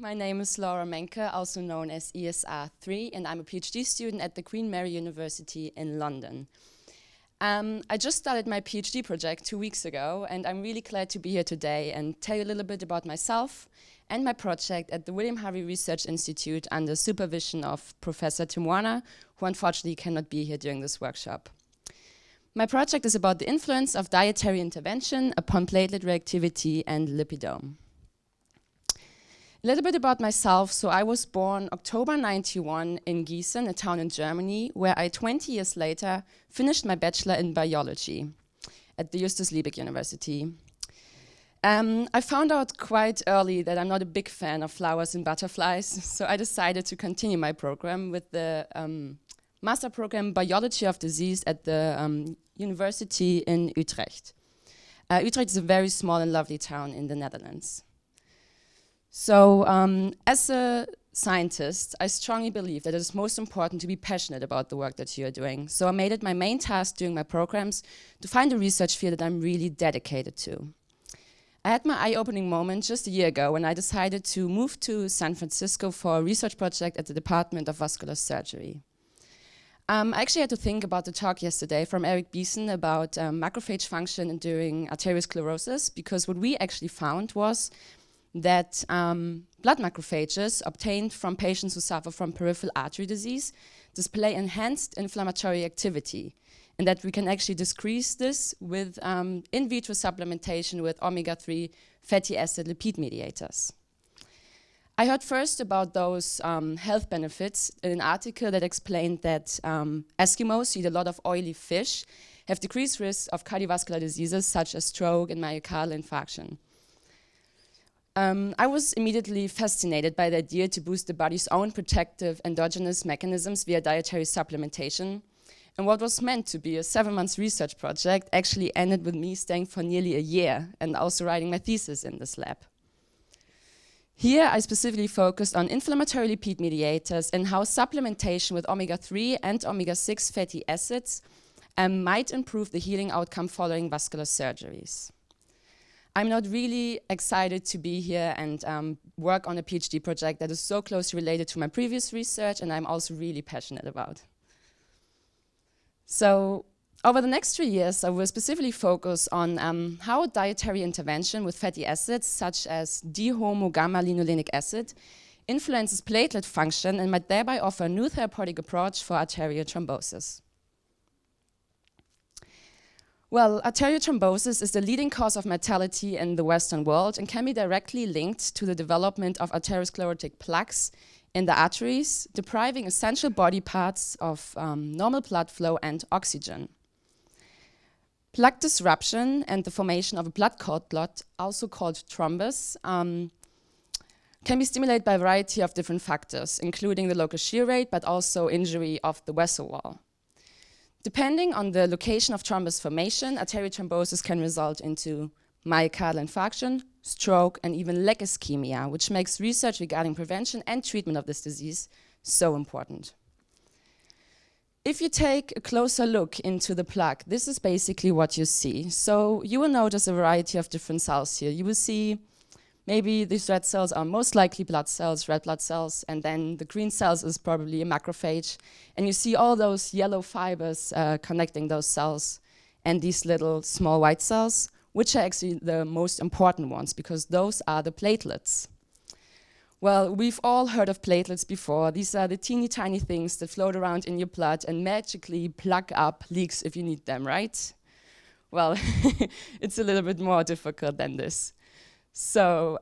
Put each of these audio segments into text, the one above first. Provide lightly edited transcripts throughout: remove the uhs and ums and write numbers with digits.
My name is Laura Menke, also known as ESR3, and I'm a PhD student at the Queen Mary University in London. I just started my PhD project 2 weeks ago, and I'm really glad to be here today and tell you a little bit about myself and my project at the William Harvey Research Institute under supervision of Professor Tim Warner, who unfortunately cannot be here during this workshop. My project is about the influence of dietary intervention upon platelet reactivity and lipidome. A little bit about myself. So I was born October 91 in Gießen, a town in Germany, where I 20 years later finished my bachelor in biology at the Justus Liebig University. I found out quite early that I'm not a big fan of flowers and butterflies, so I decided to continue my program with the master program Biology of Disease at the university in Utrecht. Utrecht is a very small and lovely town in the Netherlands. So as a scientist, I strongly believe that it is most important to be passionate about the work that you are doing. So I made it my main task during my programs to find a research field that I'm really dedicated to. I had my eye-opening moment just a year ago when I decided to move to San Francisco for a research project at the Department of Vascular Surgery. I actually had to think about the talk yesterday from Eric Beeson about macrophage function during arteriosclerosis, because what we actually found was that blood macrophages obtained from patients who suffer from peripheral artery disease display enhanced inflammatory activity, and that we can actually decrease this with in vitro supplementation with omega-3 fatty acid lipid mediators. I heard first about those health benefits in an article that explained that Eskimos who eat a lot of oily fish have decreased risk of cardiovascular diseases such as stroke and myocardial infarction. I was immediately fascinated by the idea to boost the body's own protective endogenous mechanisms via dietary supplementation. And what was meant to be a 7-month research project actually ended with me staying for nearly a year and also writing my thesis in this lab. Here, I specifically focused on inflammatory lipid mediators and how supplementation with omega-3 and omega-6 fatty acids might improve the healing outcome following vascular surgeries. I'm not really excited to be here and work on a PhD project that is so closely related to my previous research and I'm also really passionate about. So over the next 3 years, I will specifically focus on how dietary intervention with fatty acids such as D-homo-gamma-linolenic acid influences platelet function and might thereby offer a new therapeutic approach for arterial thrombosis. Well, arterial thrombosis is the leading cause of mortality in the Western world and can be directly linked to the development of arteriosclerotic plaques in the arteries, depriving essential body parts of normal blood flow and oxygen. Plaque disruption and the formation of a blood clot, also called thrombus, can be stimulated by a variety of different factors, including the local shear rate, but also injury of the vessel wall. Depending on the location of thrombus formation, arterial thrombosis can result into myocardial infarction, stroke, and even leg ischemia, which makes research regarding prevention and treatment of this disease so important. If you take a closer look into the plaque, this is basically what you see. So you will notice a variety of different cells here. You will see maybe these red cells are most likely blood cells, red blood cells, and then the green cells is probably a macrophage. And you see all those yellow fibers connecting those cells and these little small white cells, which are actually the most important ones because those are the platelets. Well, we've all heard of platelets before. These are the teeny tiny things that float around in your blood and magically plug up leaks if you need them, right? Well, it's a little bit more difficult than this. So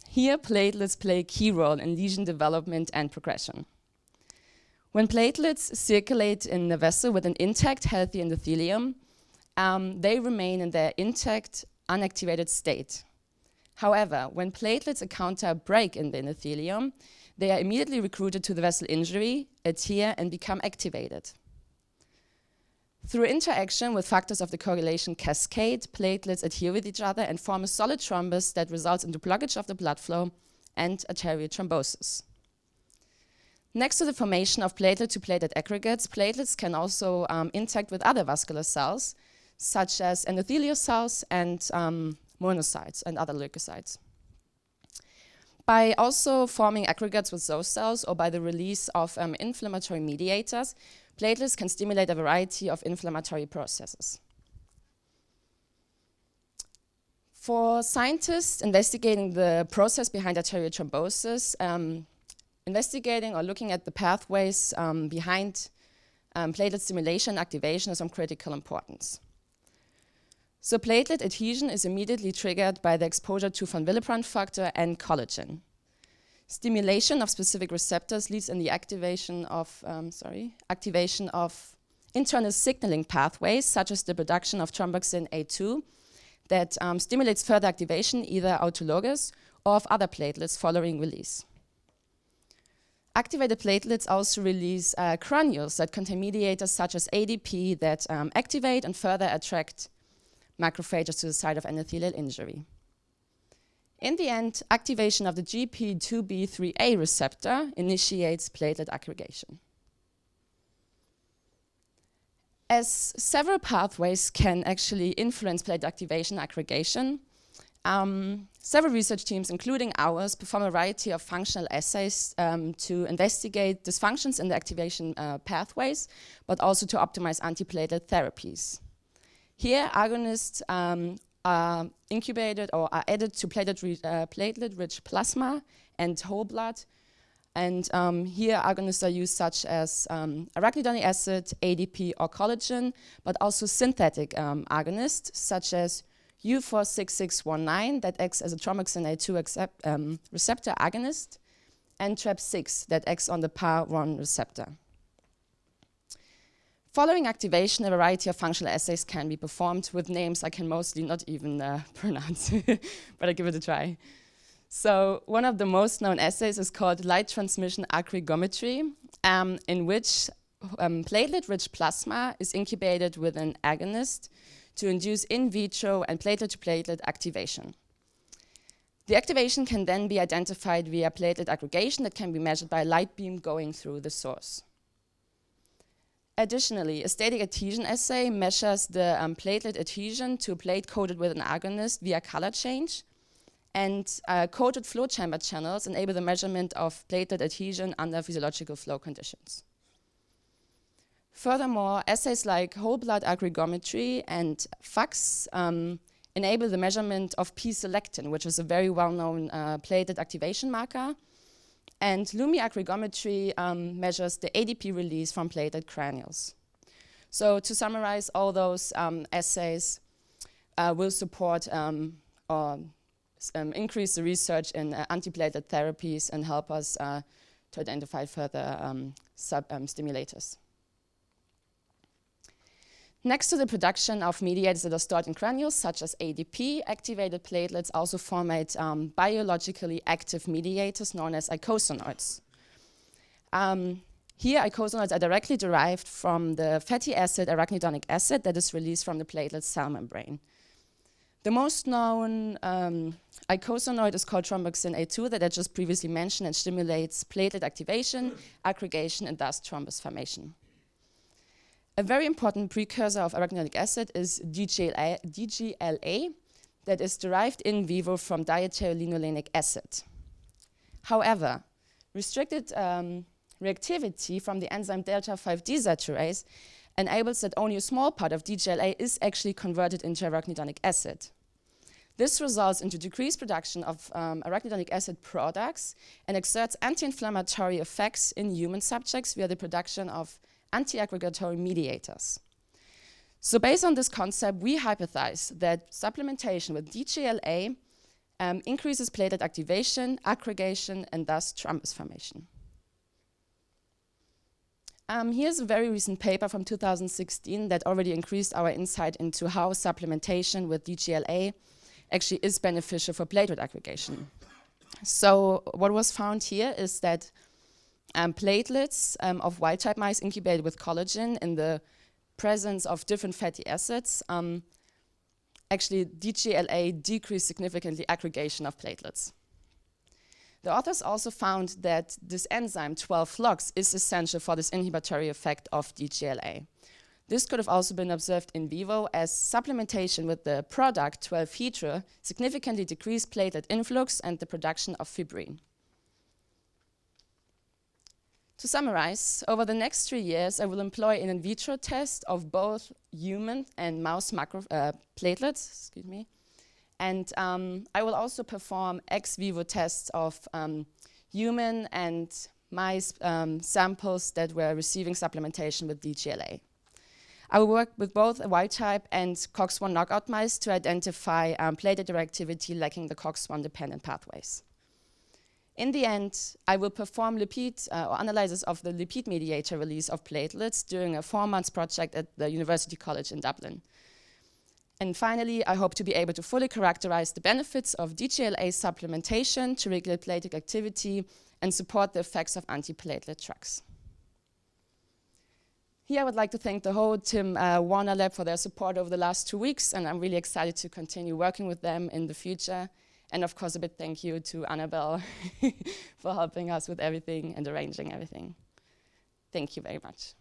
here platelets play a key role in lesion development and progression. When platelets circulate in the vessel with an intact, healthy endothelium, they remain in their intact, unactivated state. However, when platelets encounter a break in the endothelium, they are immediately recruited to the vessel injury, adhere, and become activated. Through interaction with factors of the coagulation cascade, platelets adhere with each other and form a solid thrombus that results in the blockage of the blood flow and arterial thrombosis. Next to the formation of platelet-to-platelet aggregates, platelets can also interact with other vascular cells, such as endothelial cells and monocytes and other leukocytes. By also forming aggregates with those cells or by the release of inflammatory mediators, platelets can stimulate a variety of inflammatory processes. For scientists investigating the process behind arterial thrombosis, investigating or looking at the pathways behind platelet stimulation and activation is of critical importance. So platelet adhesion is immediately triggered by the exposure to von Willebrand factor and collagen. Stimulation of specific receptors leads in the activation of internal signaling pathways, such as the production of thromboxane A2, that stimulates further activation, either autologous or of other platelets following release. Activated platelets also release granules that contain mediators such as ADP that activate and further attract macrophages to the site of endothelial injury. In the end, activation of the GP2B3A receptor initiates platelet aggregation. As several pathways can actually influence platelet activation and aggregation, several research teams, including ours, perform a variety of functional assays to investigate dysfunctions in the activation pathways, but also to optimize antiplatelet therapies. Here, agonists are incubated or are added to platelet-rich plasma and whole blood. And here, agonists are used such as arachidonic acid, ADP, or collagen, but also synthetic agonists such as U46619 that acts as a thromboxane A2 receptor agonist, and TREP6 that acts on the PAR1 receptor. Following activation, a variety of functional assays can be performed with names I can mostly not even pronounce, but I give it a try. So one of the most known assays is called light transmission aggregometry, in which platelet-rich plasma is incubated with an agonist to induce in vitro and platelet-to-platelet activation. The activation can then be identified via platelet aggregation that can be measured by a light beam going through the source. Additionally, a static adhesion assay measures the platelet adhesion to a plate coated with an agonist via color change, and coated flow chamber channels enable the measurement of platelet adhesion under physiological flow conditions. Furthermore, assays like whole blood aggregometry and FACS enable the measurement of P-selectin, which is a very well-known platelet activation marker. And Lumi aggregometry measures the ADP release from platelet granules. So to summarize, all those assays will support or increase the research in antiplatelet therapies and help us to identify further stimulators. Next to the production of mediators that are stored in granules, such as ADP, activated platelets also formate biologically active mediators known as eicosanoids. Here, eicosanoids are directly derived from the fatty acid arachidonic acid that is released from the platelet cell membrane. The most known eicosanoid is called thromboxane A2 that I just previously mentioned and stimulates platelet activation, aggregation, and thus thrombus formation. A very important precursor of arachidonic acid is DGLA that is derived in vivo from diethyllinolenic acid. However, restricted reactivity from the enzyme delta-5 desaturase enables that only a small part of DGLA is actually converted into arachidonic acid. This results into decreased production of arachidonic acid products and exerts anti-inflammatory effects in human subjects via the production of anti-aggregatory mediators. So based on this concept, we hypothesize that supplementation with DGLA increases platelet activation, aggregation, and thus thrombus formation. Here's a very recent paper from 2016 that already increased our insight into how supplementation with DGLA actually is beneficial for platelet aggregation. So what was found here is that platelets of wild-type mice incubated with collagen in the presence of different fatty acids, actually DGLA decreased significantly aggregation of platelets. The authors also found that this enzyme 12-LOX is essential for this inhibitory effect of DGLA. This could have also been observed in vivo, as supplementation with the product 12-heter significantly decreased platelet influx and the production of fibrin. To summarize, over the next 3 years, I will employ an in vitro test of both human and mouse platelets, and I will also perform ex vivo tests of human and mice samples that were receiving supplementation with DGLA. I will work with both wild-type and COX-1 knockout mice to identify platelet reactivity lacking the COX-1-dependent pathways. In the end, I will perform lipid or analysis of the lipid mediator release of platelets during a 4-month project at the University College in Dublin. And finally, I hope to be able to fully characterize the benefits of DGLA supplementation to regulate platelet activity and support the effects of antiplatelet drugs. Here I would like to thank the whole Tim Warner Lab for their support over the last 2 weeks, and I'm really excited to continue working with them in the future. And of course, a big thank you to Annabelle for helping us with everything and arranging everything. Thank you very much.